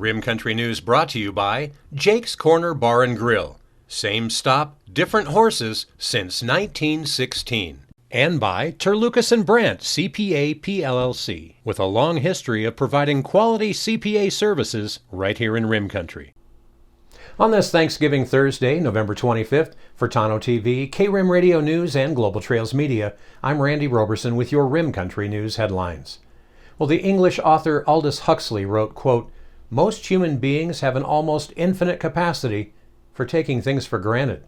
Rim Country News brought to you by Jake's Corner Bar and Grill. Same stop, different horses since 1916. And by Terlucas and Brandt, CPA PLLC, with a long history of providing quality CPA services right here in Rim Country. On this Thanksgiving Thursday, November 25th, for Tano TV, K-Rim Radio News, and Global Trails Media, I'm Randy Roberson with your Rim Country News headlines. Well, the English author Aldous Huxley wrote, quote, "Most human beings have an almost infinite capacity for taking things for granted."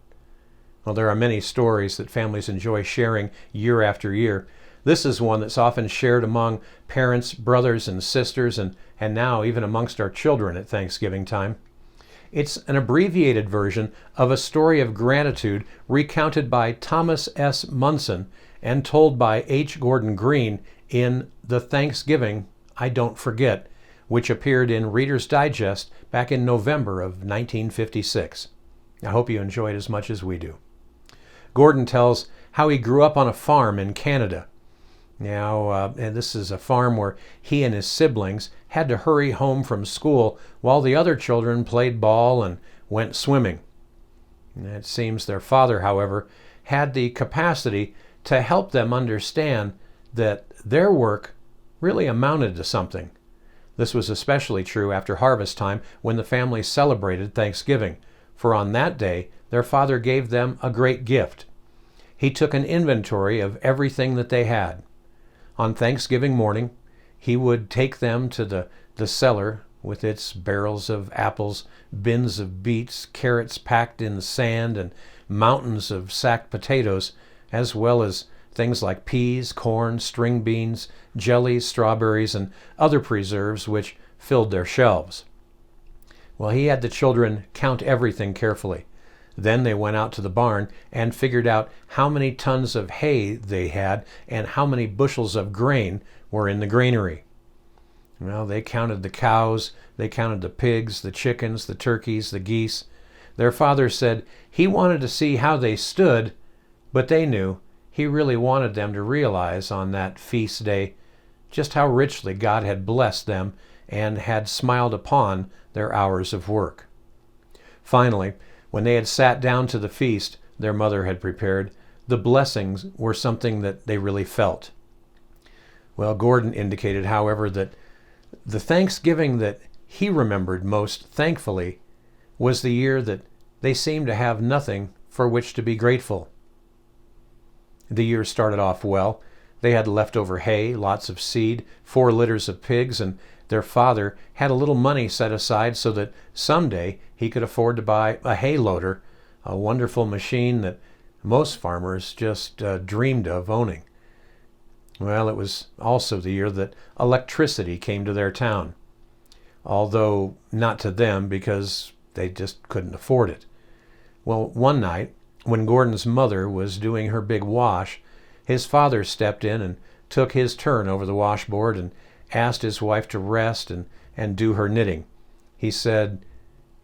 Well, there are many stories that families enjoy sharing year after year. This is one that's often shared among parents, brothers, and sisters, and now even amongst our children at Thanksgiving time. It's an abbreviated version of a story of gratitude recounted by Thomas S. Munson and told by H. Gordon Green in The Thanksgiving I Don't Forget, which appeared in Reader's Digest back in November of 1956. I hope you enjoy it as much as we do. Gordon tells how he grew up on a farm in Canada. Now, and this is a farm where he and his siblings had to hurry home from school while the other children played ball and went swimming. It seems their father, however, had the capacity to help them understand that their work really amounted to something. This was especially true after harvest time when the family celebrated Thanksgiving, for on that day their father gave them a great gift. He took an inventory of everything that they had. On Thanksgiving morning, he would take them to the cellar with its barrels of apples, bins of beets, carrots packed in sand, and mountains of sacked potatoes, as well as things like peas, corn, string beans, jellies, strawberries, and other preserves which filled their shelves. Well, he had the children count everything carefully. Then they went out to the barn and figured out how many tons of hay they had and how many bushels of grain were in the granary. Well, they counted the cows, they counted the pigs, the chickens, the turkeys, the geese. Their father said he wanted to see how they stood, but they knew he really wanted them to realize on that feast day just how richly God had blessed them and had smiled upon their hours of work. Finally, when they had sat down to the feast their mother had prepared, the blessings were something that they really felt. Well, Gordon indicated, however, that the Thanksgiving that he remembered most thankfully was the year that they seemed to have nothing for which to be grateful. The year started off well. They had leftover hay, lots of seed, 4 litters of pigs, and their father had a little money set aside so that someday he could afford to buy a hay loader, a wonderful machine that most farmers just dreamed of owning. Well, it was also the year that electricity came to their town, although not to them because they just couldn't afford it. Well, one night, when Gordon's mother was doing her big wash, his father stepped in and took his turn over the washboard and asked his wife to rest and do her knitting. He said,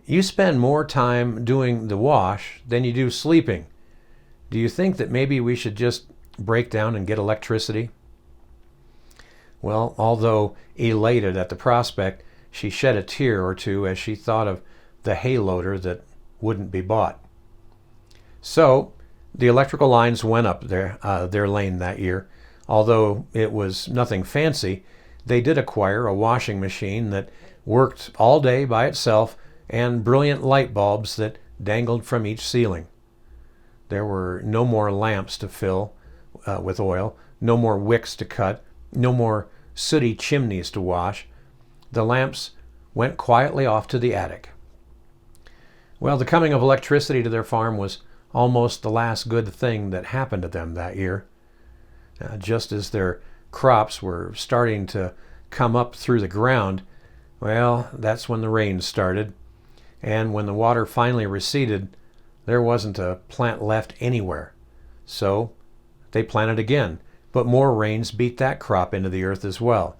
"You spend more time doing the wash than you do sleeping. Do you think that maybe we should just break down and get electricity?" Well, although elated at the prospect, she shed a tear or two as she thought of the hay loader that wouldn't be bought. So, the electrical lines went up their lane that year. Although it was nothing fancy, they did acquire a washing machine that worked all day by itself and brilliant light bulbs that dangled from each ceiling. There were no more lamps to fill with oil, no more wicks to cut, no more sooty chimneys to wash. The lamps went quietly off to the attic. Well, the coming of electricity to their farm was almost the last good thing that happened to them that year. Just as their crops were starting to come up through the ground, well, that's when the rain started. And when the water finally receded, there wasn't a plant left anywhere. So they planted again, but more rains beat that crop into the earth as well.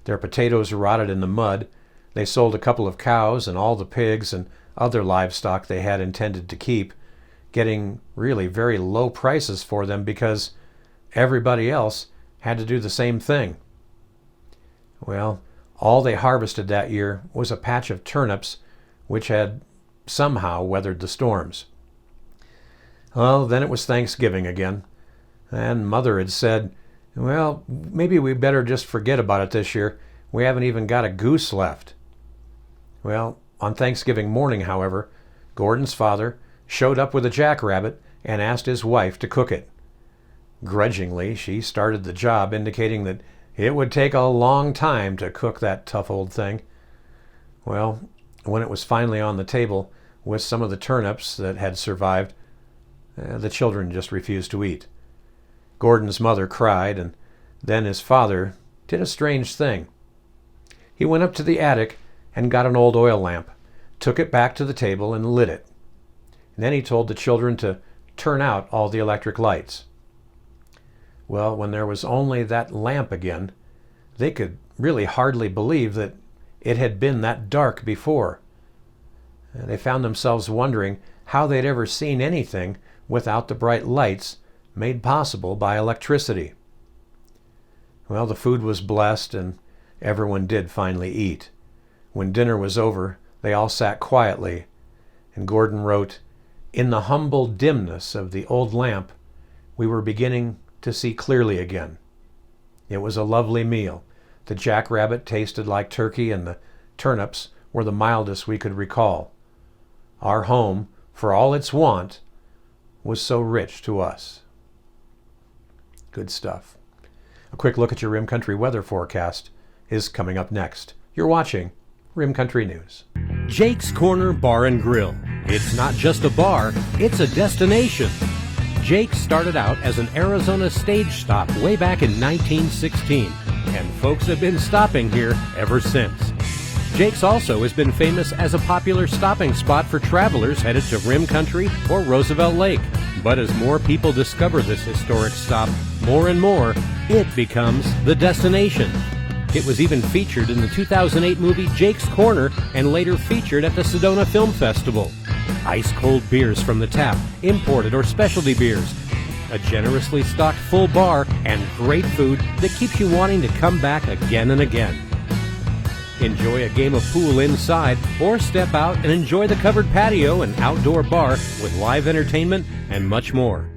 Their potatoes rotted in the mud. They sold a couple of cows and all the pigs and other livestock they had intended to keep, getting really very low prices for them because everybody else had to do the same thing. Well, All they harvested that year was a patch of turnips, which had somehow weathered the storms. Well, then it was Thanksgiving again, and Mother had said, well, maybe we better just forget about it this year. We haven't even got a goose left. Well, on Thanksgiving morning, however, Gordon's father showed up with a jackrabbit and asked his wife to cook it. Grudgingly, she started the job, indicating that it would take a long time to cook that tough old thing. Well, when it was finally on the table with some of the turnips that had survived, the children just refused to eat. Gordon's mother cried, and then his father did a strange thing. He went up to the attic and got an old oil lamp, took it back to the table and lit it. And then he told the children to turn out all the electric lights. Well, when there was only that lamp again, they could really hardly believe that it had been that dark before. They found themselves wondering how they'd ever seen anything without the bright lights made possible by electricity. Well, the food was blessed, and everyone did finally eat. When dinner was over, they all sat quietly, and Gordon wrote, "In the humble dimness of the old lamp, we were beginning to see clearly again." It was a lovely meal. The jackrabbit tasted like turkey, and the turnips were the mildest we could recall. Our home, for all its want, was so rich to us. Good stuff. A quick look at your Rim Country weather forecast is coming up next. You're watching Rim Country News. Jake's Corner Bar and Grill. It's not just a bar, it's a destination. Jake started out as an Arizona stage stop way back in 1916, and folks have been stopping here ever since. Jake's also has been famous as a popular stopping spot for travelers headed to Rim Country or Roosevelt Lake. But as more people discover this historic stop, more and more, it becomes the destination. It was even featured in the 2008 movie Jake's Corner and later featured at the Sedona Film Festival. Ice-cold beers from the tap, imported or specialty beers, a generously stocked full bar, and great food that keeps you wanting to come back again and again. Enjoy a game of pool inside or step out and enjoy the covered patio and outdoor bar with live entertainment and much more.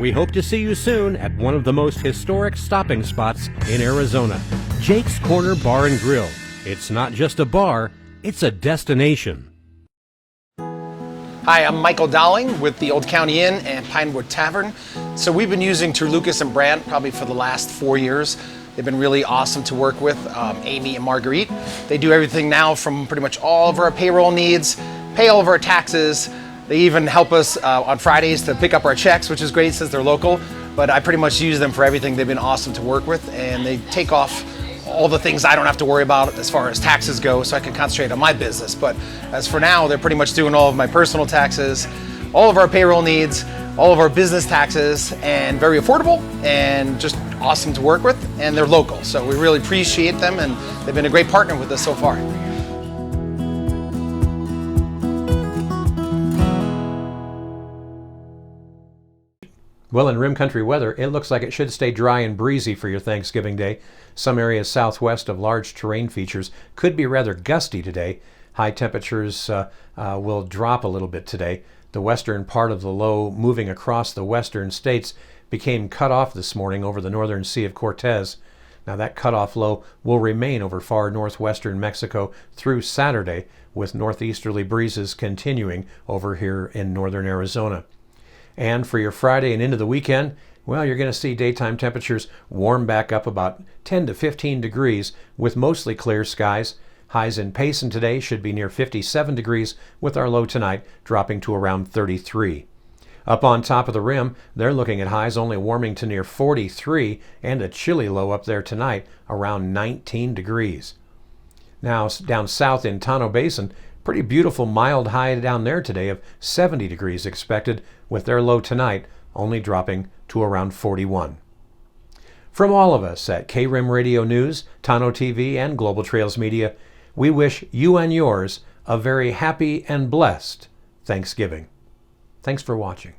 We hope to see you soon at one of the most historic stopping spots in Arizona, Jake's Corner Bar and Grill. It's not just a bar, it's a destination. Hi, I'm Michael Dowling with the Old County Inn and Pinewood Tavern. So we've been using Terlucas and Brandt probably for the last 4 years. They've been really awesome to work with, Amy and Marguerite. They do everything now from pretty much all of our payroll needs, pay all of our taxes. They even help us on Fridays to pick up our checks, which is great since they're local. But I pretty much use them for everything. They've been awesome to work with, and they take off all the things I don't have to worry about as far as taxes go, so I can concentrate on my business. But as for now, they're pretty much doing all of my personal taxes, all of our payroll needs, all of our business taxes, and very affordable and just awesome to work with, and they're local. So we really appreciate them, and they've been a great partner with us so far. Well, in Rim Country weather, it looks like it should stay dry and breezy for your Thanksgiving Day. Some areas southwest of large terrain features could be rather gusty today. High temperatures will drop a little bit today. The western part of the low moving across the western states became cut off this morning over the northern Sea of Cortez. Now that cutoff low will remain over far northwestern Mexico through Saturday, with northeasterly breezes continuing over here in northern Arizona. And for your Friday and into the weekend, well, you're going to see daytime temperatures warm back up about 10 to 15 degrees with mostly clear skies. Highs in Payson today should be near 57 degrees, with our low tonight dropping to around 33. Up on top of the rim, they're looking at highs only warming to near 43 and a chilly low up there tonight around 19 degrees. Now down south in Tonto Basin, pretty beautiful mild high down there today of 70 degrees expected, with their low tonight only dropping to around 41. From all of us at KRIM Radio News, Tonto TV, and Global Trails Media, we wish you and yours a very happy and blessed Thanksgiving. Thanks for watching.